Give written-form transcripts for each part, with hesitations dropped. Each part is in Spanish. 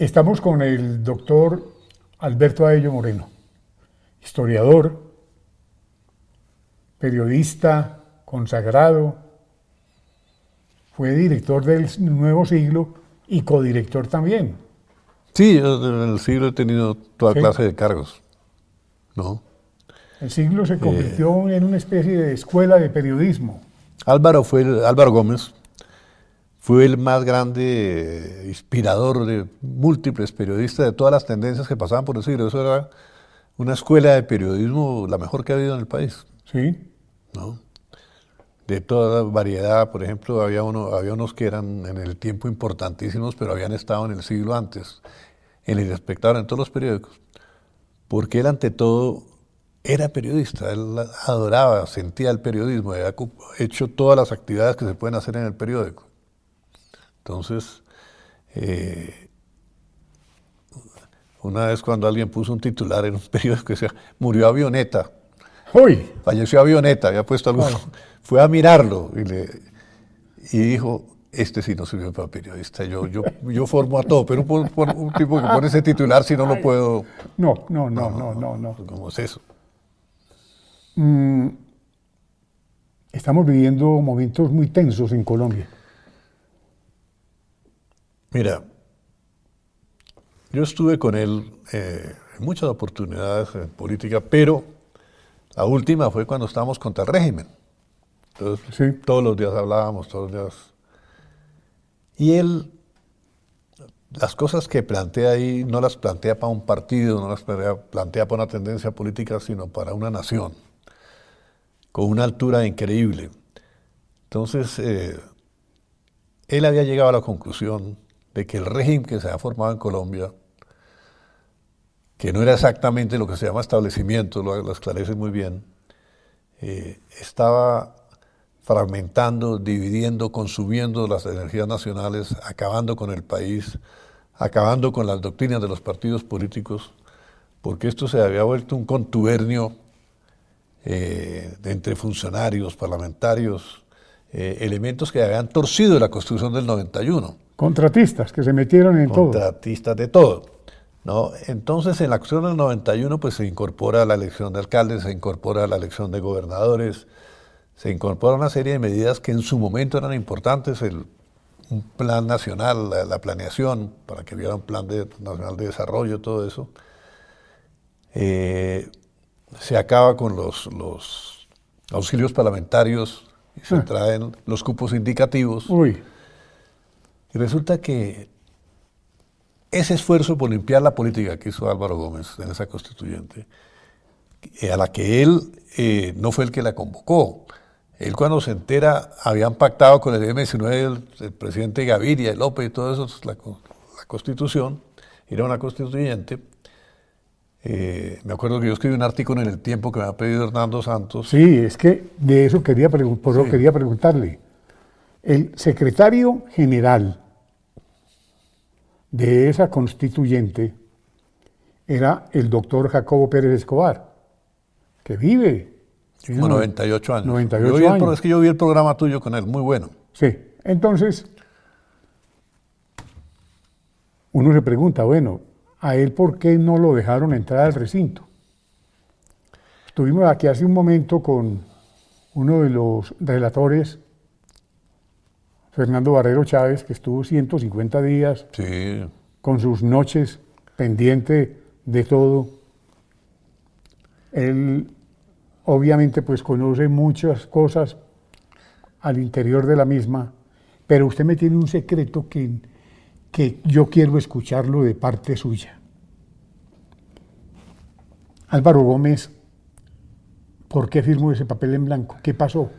Estamos con el doctor Alberto Aello Moreno, historiador, periodista consagrado, fue director del Nuevo Siglo y codirector también. Sí, yo en el siglo he tenido toda clase de cargos, ¿no? El Siglo se convirtió en una especie de escuela de periodismo. Álvaro Gómez fue el más grande inspirador de múltiples periodistas de todas las tendencias que pasaban por el siglo. Eso era una escuela de periodismo la mejor que ha habido en el país. Sí. ¿No? De toda variedad, por ejemplo, había unos que eran en el tiempo importantísimos, pero habían estado en el siglo antes, en El Espectador, en todos los periódicos, porque él ante todo era periodista, él adoraba, sentía el periodismo, había hecho todas las actividades que se pueden hacer en el periódico. Entonces, una vez cuando alguien puso un titular en un periódico que decía, murió Avioneta, ¡Uy! falleció Avioneta, había puesto algo, fue a mirarlo y dijo, este sí no sirvió para periodista, yo formo a todo, pero por un tipo que pone ese titular si no lo puedo... No. ¿Cómo es eso? Estamos viviendo momentos muy tensos en Colombia. Mira, yo estuve con él en muchas oportunidades en política, pero la última fue cuando estábamos contra el régimen. Entonces, Sí. todos los días hablábamos, todos los días. Y él, las cosas que plantea ahí, no las plantea para un partido, no las plantea para una tendencia política, sino para una nación, con una altura increíble. Entonces, él había llegado a la conclusión de que el régimen que se ha formado en Colombia, que no era exactamente lo que se llama establecimiento, lo esclarece muy bien, estaba fragmentando, dividiendo, consumiendo las energías nacionales, acabando con el país, acabando con las doctrinas de los partidos políticos, porque esto se había vuelto un contubernio entre funcionarios, parlamentarios, elementos que habían torcido la Constitución del 91. Contratistas que se metieron en todo. Contratistas de todo, ¿no? Entonces, en la Constitución del 91 pues, se incorpora la elección de alcaldes, se incorpora la elección de gobernadores, se incorpora una serie de medidas que en su momento eran importantes, un plan nacional, la planeación, para que hubiera un plan nacional de desarrollo, todo eso. Se acaba con los auxilios parlamentarios y se traen los cupos indicativos. Uy. Y resulta que ese esfuerzo por limpiar la política que hizo Álvaro Gómez en esa constituyente, a la que él no fue el que la convocó. Él cuando se entera, habían pactado con el M-19, el presidente Gaviria, López y todo eso, la constitución, era una constituyente. Me acuerdo que yo escribí un artículo en El Tiempo que me ha pedido Hernando Santos. Sí, es que de eso quería preguntarle. El secretario general de esa constituyente era el doctor Jacobo Pérez Escobar, que vive. Como 98 años. 98 años. Es que yo vi el programa tuyo con él, muy bueno. Sí, entonces uno se pregunta, bueno, ¿a él por qué no lo dejaron entrar al recinto? Estuvimos aquí hace un momento con uno de los relatores, Fernando Barrero Chávez, que estuvo 150 días Sí. con sus noches pendiente de todo. Él obviamente pues conoce muchas cosas al interior de la misma, pero usted me tiene un secreto que yo quiero escucharlo de parte suya. Álvaro Gómez, ¿por qué firmó ese papel en blanco? ¿Qué pasó?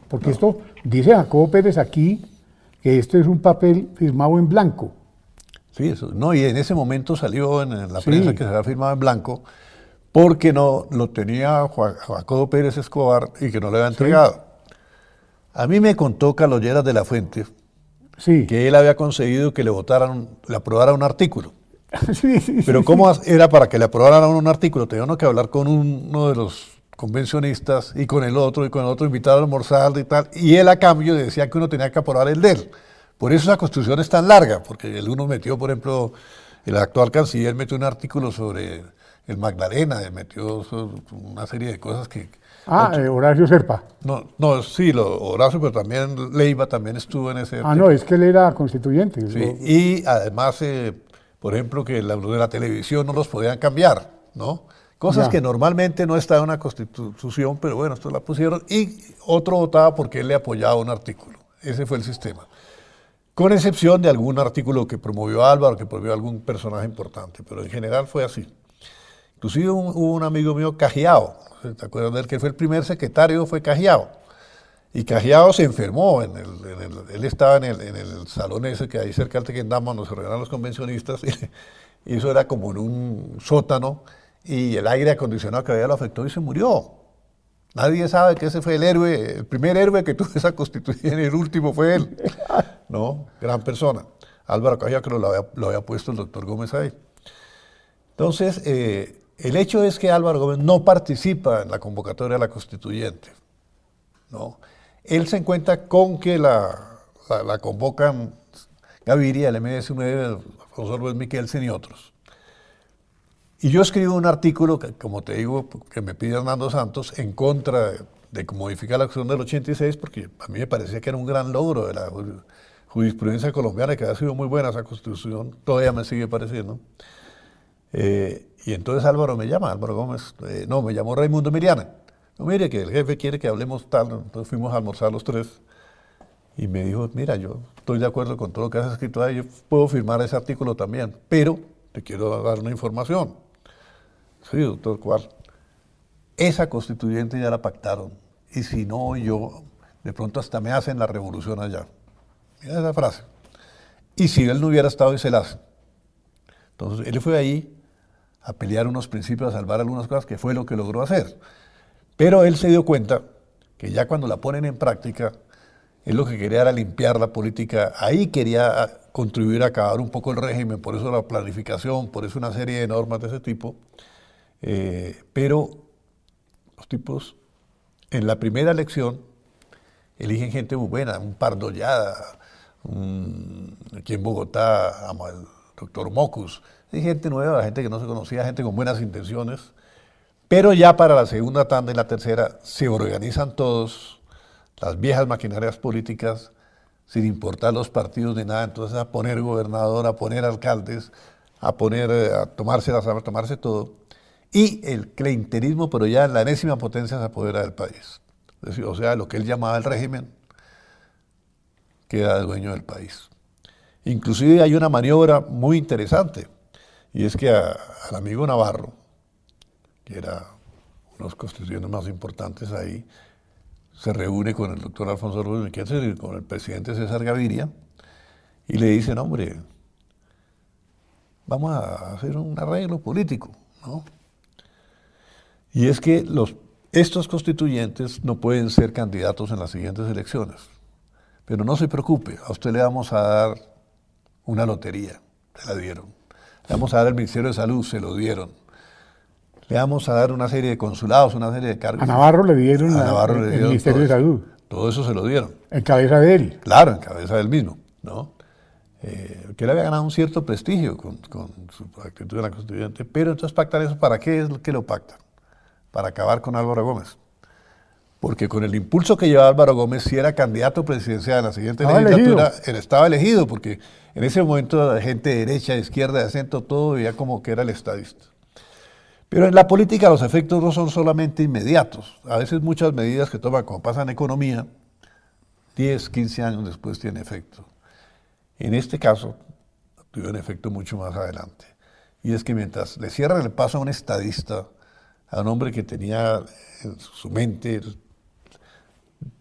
Porque esto, dice Jacobo Pérez aquí, que esto es un papel firmado en blanco. Sí, eso. No, y en ese momento salió en la prensa que se había firmado en blanco, porque no lo tenía Jacobo Pérez Escobar y que no le había entregado. A mí me contó Carlos Lleras de la Fuente que él había conseguido que le aprobaran un artículo. Pero ¿cómo era para que le aprobaran un artículo? Tenía uno que hablar con uno de los convencionistas y con el otro invitado a almorzar y tal, y él a cambio decía que uno tenía que aprobar el de él. Por eso esa constitución es tan larga, porque el uno metió, por ejemplo, El actual canciller metió un artículo sobre el Magdalena, metió una serie de cosas que... Horacio Serpa. No, no, sí, Horacio, pero también Leiva también estuvo en ese artículo. No, es que él era constituyente. Sí, y además, por ejemplo, que los de la televisión no los podían cambiar, ¿no? Cosas Ya. que normalmente no está en una constitución, pero bueno, esto la pusieron, y otro votaba porque él le apoyaba un artículo. Ese fue el sistema. Con excepción de algún artículo que promovió Álvaro, que promovió algún personaje importante, pero en general fue así. Inclusive hubo un amigo mío, Cajiao, ¿te acuerdas de él? Que fue el primer secretario, fue Cajiao. Y Cajiao se enfermó, él estaba en el salón ese que hay cerca del Tequendama, donde se reúnen los convencionistas, y eso era como en un sótano, y el aire acondicionado que había lo afectó y se murió. Nadie sabe que ese fue el héroe, el primer héroe que tuvo esa constitución, y el último fue él. ¿No? Gran persona. Álvaro Cajiao, que lo había puesto el doctor Gómez ahí. Entonces, el hecho es que Álvaro Gómez no participa en la convocatoria de la constituyente, ¿no? Él se encuentra con que la convocan Gaviria, el MS9, Alfonso López Miquelsen y otros. Y yo escribo un artículo, como te digo, que me pide Hernando Santos, en contra de modificar la Constitución del 86, porque a mí me parecía que era un gran logro de la jurisprudencia colombiana, que había sido muy buena esa Constitución, todavía me sigue pareciendo. Y entonces Álvaro Gómez, no, me llamó Raimundo Miriana. No, mire, que el jefe quiere que hablemos tal. Entonces fuimos a almorzar los tres y me dijo, mira, yo estoy de acuerdo con todo lo que has escrito ahí, yo puedo firmar ese artículo también, pero te quiero dar una información. Sí, doctor, ¿cuál? Esa constituyente ya la pactaron, y si no, yo, de pronto hasta me hacen la revolución allá. Mira esa frase. Y si él no hubiera estado, y se la hacen. Entonces, él fue ahí a pelear unos principios, a salvar algunas cosas, que fue lo que logró hacer. Pero él se dio cuenta que ya cuando la ponen en práctica, él lo que quería era limpiar la política, ahí quería contribuir a acabar un poco el régimen, por eso la planificación, por eso una serie de normas de ese tipo. Pero los tipos, en la primera elección, eligen gente muy buena, un Pardo Llada, aquí en Bogotá, el doctor Mocus, hay gente nueva, gente que no se conocía, gente con buenas intenciones, pero ya para la segunda tanda y la tercera se organizan todos, las viejas maquinarias políticas, sin importar los partidos ni nada, entonces a poner gobernador, a poner alcaldes, a tomarse las armas, a tomarse todo, y el clientelismo, pero ya en la enésima potencia, se apodera del país. Es decir, o sea, lo que él llamaba el régimen, queda dueño del país. Inclusive hay una maniobra muy interesante, y es que al amigo Navarro, que era uno de los constituyentes más importantes ahí, se reúne con el doctor Alfonso López Miquelsen y con el presidente César Gaviria, y le dicen, hombre, vamos a hacer un arreglo político, ¿no? Y es que estos constituyentes no pueden ser candidatos en las siguientes elecciones. Pero no se preocupe, a usted le vamos a dar una lotería, se la dieron. Le vamos a dar el Ministerio de Salud, se lo dieron. Le vamos a dar una serie de consulados, una serie de cargos. A Navarro le dieron, el Ministerio de Salud. Todo eso se lo dieron. En cabeza de él. Claro, en cabeza del mismo, ¿no? Que él había ganado un cierto prestigio con su actitud de la constituyente, pero entonces pactan eso, ¿para qué es que lo pactan? Para acabar con Álvaro Gómez. Porque con el impulso que llevaba Álvaro Gómez, si era candidato presidencial en la siguiente legislatura, él estaba elegido, porque en ese momento la gente de derecha, de izquierda, de centro, todo veía como que era el estadista. Pero en la política los efectos no son solamente inmediatos. A veces muchas medidas que toman, como pasa en economía, 10, 15 años después tienen efecto. En este caso, tuvieron efecto mucho más adelante. Y es que mientras le cierran el paso a un estadista, a un hombre que tenía en su mente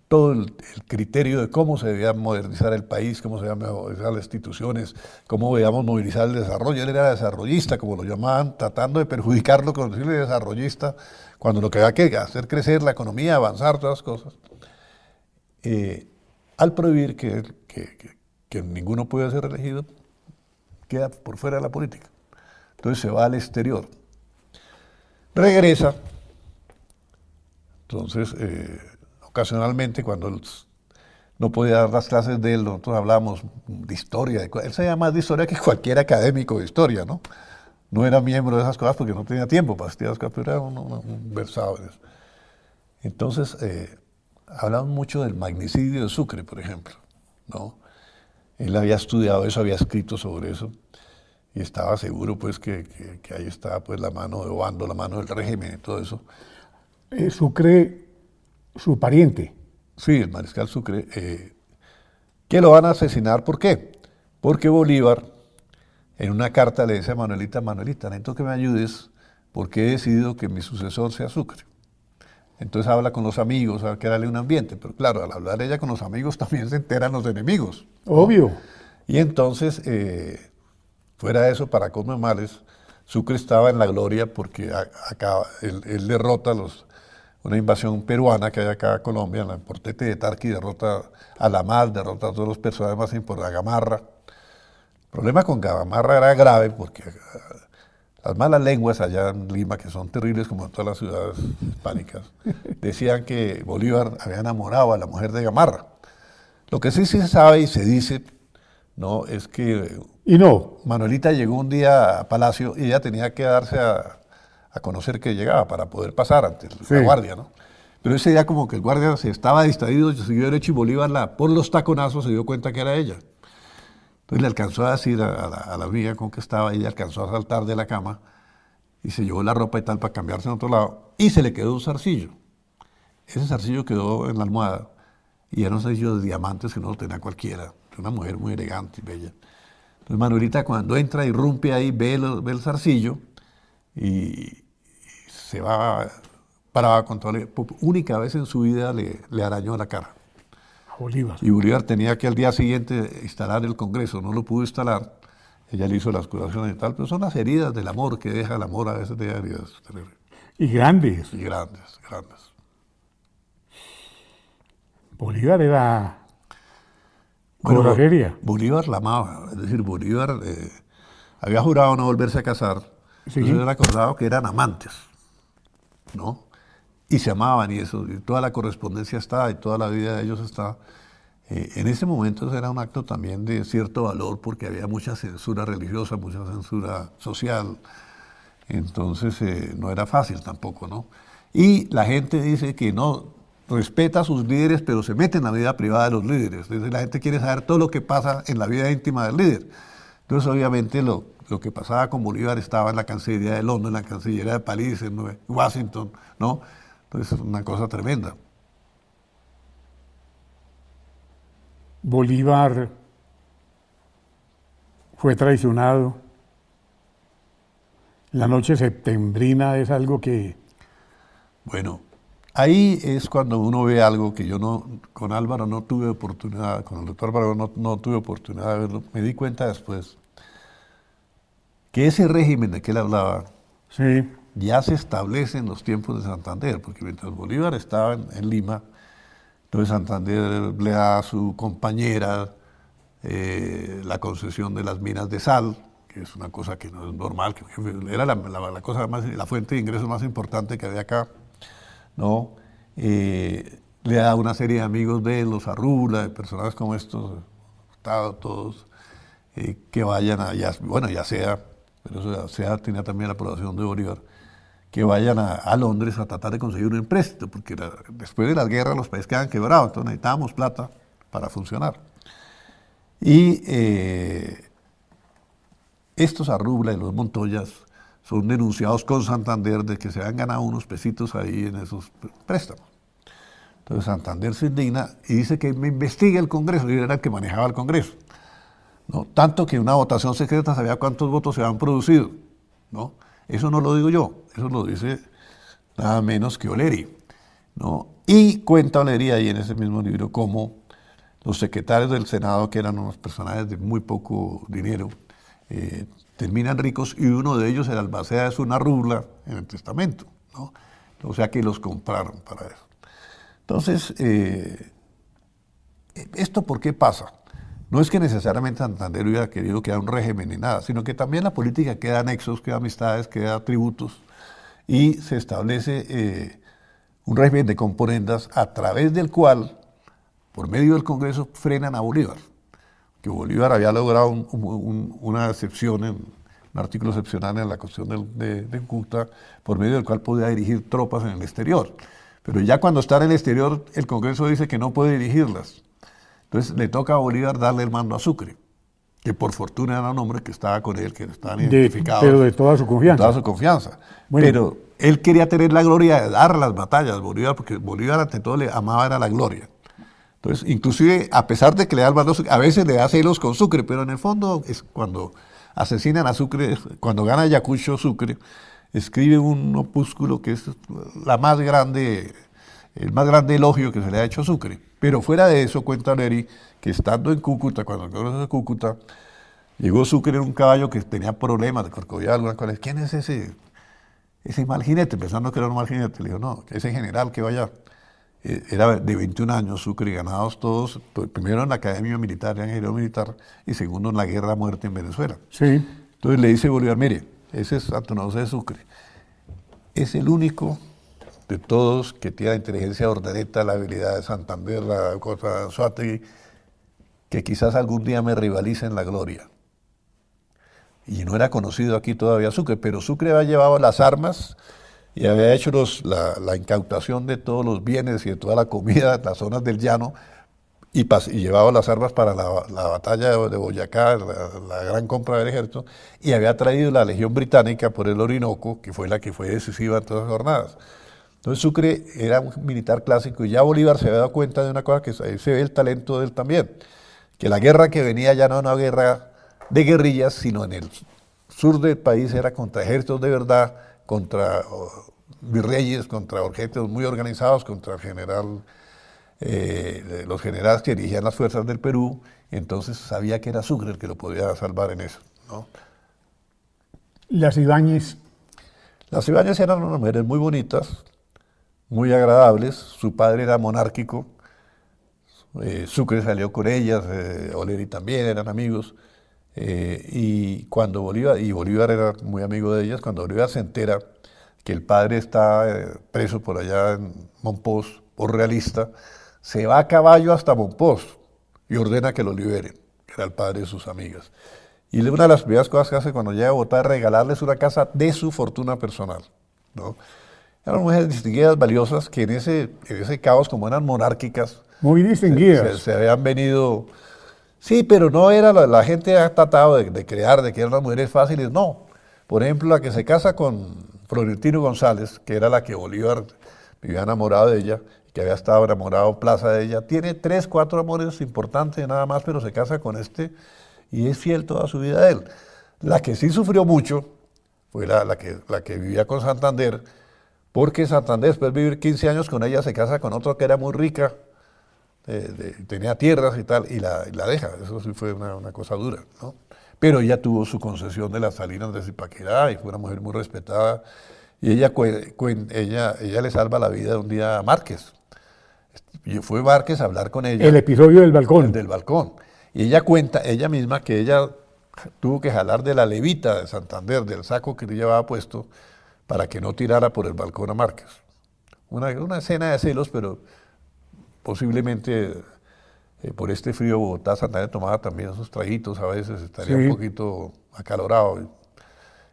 todo el criterio de cómo se debía modernizar el país, cómo se debían modernizar las instituciones, cómo debíamos movilizar el desarrollo. Él era desarrollista, como lo llamaban, tratando de perjudicarlo con decirle desarrollista, cuando lo que había que hacer crecer la economía, avanzar, todas las cosas. Al prohibir que ninguno pueda ser elegido, queda por fuera de la política. Entonces se va al exterior. Regresa. Entonces, ocasionalmente, cuando no podía dar las clases de él, nosotros hablábamos de historia, él sabía más de historia que cualquier académico de historia, ¿no? No era miembro de esas cosas porque no tenía tiempo para estudiar las cosas, pero era un versado en eso. Entonces, hablamos mucho del magnicidio de Sucre, por ejemplo, ¿no? Él había estudiado eso, había escrito sobre eso, y estaba seguro pues que ahí estaba pues la mano de Obando, la mano del régimen y todo eso. Sucre, su pariente. Sí, el mariscal Sucre, que lo van a asesinar, ¿por qué? Porque Bolívar en una carta le dice a Manuelita, Manuelita, necesito que me ayudes porque he decidido que mi sucesor sea Sucre. Entonces habla con los amigos, a ver qué darle un ambiente, pero claro, al hablar ella con los amigos también se enteran los enemigos, ¿no? Obvio. Y entonces, fuera de eso, para colmo de males, Sucre estaba en la gloria porque él derrota una invasión peruana que hay acá en Colombia, en la Portete de Tarqui, derrota a la MAS, derrota a todos los personajes más importantes, a Gamarra. El problema con Gamarra era grave porque las malas lenguas allá en Lima, que son terribles como en todas las ciudades hispánicas, decían que Bolívar había enamorado a la mujer de Gamarra. Lo que sí se sabe y se dice, ¿no?, es que Y no, Manuelita llegó un día a Palacio y ella tenía que darse a conocer que llegaba para poder pasar ante la guardia, ¿no? Pero ese día como que el guardia se estaba distraído, siguió derecho y Bolívar por los taconazos se dio cuenta que era ella. Entonces le alcanzó a decir a la amiga con que estaba, ella alcanzó a saltar de la cama y se llevó la ropa y tal para cambiarse en otro lado y se le quedó un zarcillo. Ese zarcillo quedó en la almohada y era un zarcillo de diamantes que no lo tenía cualquiera. Una mujer muy elegante y bella. Entonces Manuelita cuando entra, irrumpe ahí, ve el zarcillo y se va brava con todo. Única vez en su vida le arañó la cara. a Bolívar. Y Bolívar tenía que al día siguiente instalar el Congreso, no lo pudo instalar. Ella le hizo las curaciones y tal, pero son las heridas del amor que deja el amor, a veces de heridas terribles. Y grandes. Y grandes, grandes. Bolívar era Bueno, corajería. Bolívar la amaba, es decir, Bolívar había jurado no volverse a casar, Sí. entonces él acordado que eran amantes, ¿no? Y se amaban y eso, y toda la correspondencia está, y toda la vida de ellos está. En ese momento eso era un acto también de cierto valor porque había mucha censura religiosa, mucha censura social, entonces no era fácil tampoco, ¿no? Y la gente dice que no respeta a sus líderes, pero se mete en la vida privada de los líderes. Entonces la gente quiere saber todo lo que pasa en la vida íntima del líder. Entonces obviamente lo que pasaba con Bolívar estaba en la Cancillería de Londres, en la Cancillería de París, en Washington, ¿no? Entonces es una cosa tremenda. Bolívar fue traicionado. La noche septembrina es algo que... Bueno, ahí es cuando uno ve algo que yo con Álvaro no tuve oportunidad, con el doctor Álvaro no tuve oportunidad de verlo. Me di cuenta después que ese régimen de que él hablaba Sí, ya se establece en los tiempos de Santander, porque mientras Bolívar estaba en Lima, entonces Santander le da a su compañera la concesión de las minas de sal, que es una cosa que no es normal, que era la cosa la fuente de ingresos más importante que había acá, ¿no? Le da a una serie de amigos de él, los Arrula, de personajes como estos, todos, que vayan a, bueno, ya sea, pero eso ya sea, tenía también la aprobación de Bolívar, que vayan a Londres a tratar de conseguir un empréstito, porque después de las guerras los países quedan quebrados, entonces necesitábamos plata para funcionar. Y estos Arrubla y los Montoyas son denunciados con Santander de que se han ganado unos pesitos ahí en esos préstamos. Entonces Santander se indigna y dice que me investigue el Congreso, y era el que manejaba el Congreso, ¿no? Tanto que una votación secreta sabía cuántos votos se habían producido, ¿no? Eso no lo digo yo, eso lo dice nada menos que Oleri, ¿no? Y cuenta Oleri ahí en ese mismo libro cómo los secretarios del Senado, que eran unos personajes de muy poco dinero, terminan ricos, y uno de ellos, el albacea, es una rubla en el testamento, ¿no? O sea que los compraron para eso. Entonces, ¿esto por qué pasa? No es que necesariamente Santander hubiera querido que haya un régimen ni nada, sino que también la política queda nexos, queda amistades, queda tributos, y se establece un régimen de componendas a través del cual por medio del Congreso frenan a Bolívar, que Bolívar había logrado una excepción, un artículo excepcional en la cuestión de Cúcuta, por medio del cual podía dirigir tropas en el exterior. Pero ya cuando está en el exterior, el Congreso dice que no puede dirigirlas. Entonces le toca a Bolívar darle el mando a Sucre, que por fortuna era un hombre que estaba con él, que estaban identificados. Pero de toda su confianza. De toda su confianza. Bueno. Pero él quería tener la gloria de dar las batallas, Bolívar, porque Bolívar ante todo le amaba era la gloria. Entonces, inclusive, a pesar de que le da el mando a Sucre, a veces le da celos con Sucre, pero en el fondo es cuando asesinan a Sucre, cuando gana Ayacucho Sucre, escribe un opúsculo que es el más grande elogio que se le ha hecho a Sucre. Pero fuera de eso, cuenta Neri, que estando en Cúcuta, cuando el Congreso de Cúcuta, llegó Sucre en un caballo que tenía problemas de corcovia, algunas cosas. ¿Quién es ese mal jinete? Pensando que era un mal jinete. Le dijo, no, ese general que vaya. Era de 21 años, Sucre, ganados todos, primero en la Academia Militar, era ingeniero militar, y segundo en la guerra a muerte en Venezuela. Sí. Entonces le dice Bolívar, mire, ese es Antonio José de Sucre, es el único de todos que tiene la inteligencia de Ordaneta, la habilidad de Santander, la cosa de Anzoátegui, que quizás algún día me rivalice en la gloria. Y no era conocido aquí todavía Sucre, pero Sucre había llevado las armas y había hecho la incautación de todos los bienes y de toda la comida de las zonas del llano y llevaba las armas para la batalla de Boyacá, la gran compra del ejército, y había traído la Legión Británica por el Orinoco, que fue la que fue decisiva en todas las jornadas. Entonces Sucre era un militar clásico y ya Bolívar se había dado cuenta de una cosa, que ahí se ve el talento de él también, que la guerra que venía ya no era una guerra de guerrillas, sino en el sur del país era contra ejércitos de verdad, contra virreyes, contra ejércitos muy organizados, contra el general, los generales que dirigían las fuerzas del Perú, entonces sabía que era Sucre el que lo podía salvar en eso, ¿no? Las Ibáñez. Las Ibáñez eran unas mujeres muy bonitas, muy agradables, su padre era monárquico, Sucre salió con ellas, Oleri también, eran amigos, y cuando Bolívar era muy amigo de ellas, cuando Bolívar se entera que el padre está preso por allá en Mompox, por realista, se va a caballo hasta Mompox y ordena que lo liberen, que era el padre de sus amigas. Y una de las primeras cosas que hace cuando llega a Bogotá es regalarles una casa de su fortuna personal, ¿no? Eran mujeres distinguidas, valiosas, que en ese caos, como eran monárquicas, Muy distinguidas. se habían venido. Sí, pero no era, la gente ha tratado de crear, de que eran las mujeres fáciles, no. Por ejemplo, la que se casa con Florentino González, que era la que Bolívar vivía enamorado de ella, que había estado enamorado Plaza de ella, tiene 3, 4 amores importantes nada más, pero se casa con este y es fiel toda su vida a él. La que sí sufrió mucho fue la que vivía con Santander, porque Santander, después de vivir 15 años con ella, se casa con otro que era muy rica, tenía tierras y tal, y la deja. Eso sí fue una cosa dura, ¿no? Pero ella tuvo su concesión de las salinas de Zipaquirá y fue una mujer muy respetada. Y ella le salva la vida un día a Márquez. Y fue Márquez a hablar con ella. El episodio del balcón. El del balcón. Y ella cuenta, ella misma, que ella tuvo que jalar de la levita de Santander, del saco que le llevaba puesto, para que no tirara por el balcón a Márquez. Una escena de celos, pero posiblemente por este frío Bogotá, Santander tomaba también sus traguitos, a veces estaría un poquito acalorado.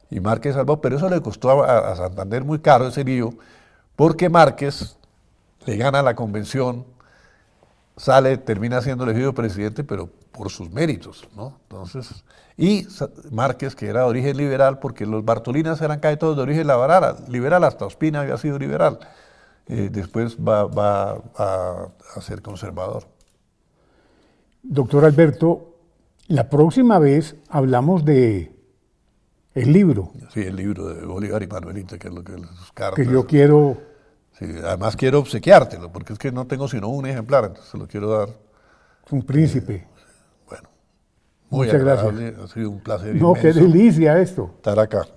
Y Márquez salvó, pero eso le costó a Santander muy caro ese lío, porque Márquez le gana la convención, termina siendo elegido presidente, pero por sus méritos, ¿no? Entonces, y Márquez, que era de origen liberal, porque los Bartolinas eran casi todos de origen liberal, hasta Ospina había sido liberal, después va a ser conservador. Doctor Alberto, la próxima vez hablamos de el libro. Sí, el libro de Bolívar y Manuelita, que es lo que sus cartas. Que yo quiero. Sí, además quiero obsequiártelo, porque es que no tengo sino un ejemplar, entonces se lo quiero dar. Un príncipe. Bueno, muy Muchas agradable, gracias. ha sido un placer No, inmenso qué delicia esto. estar acá.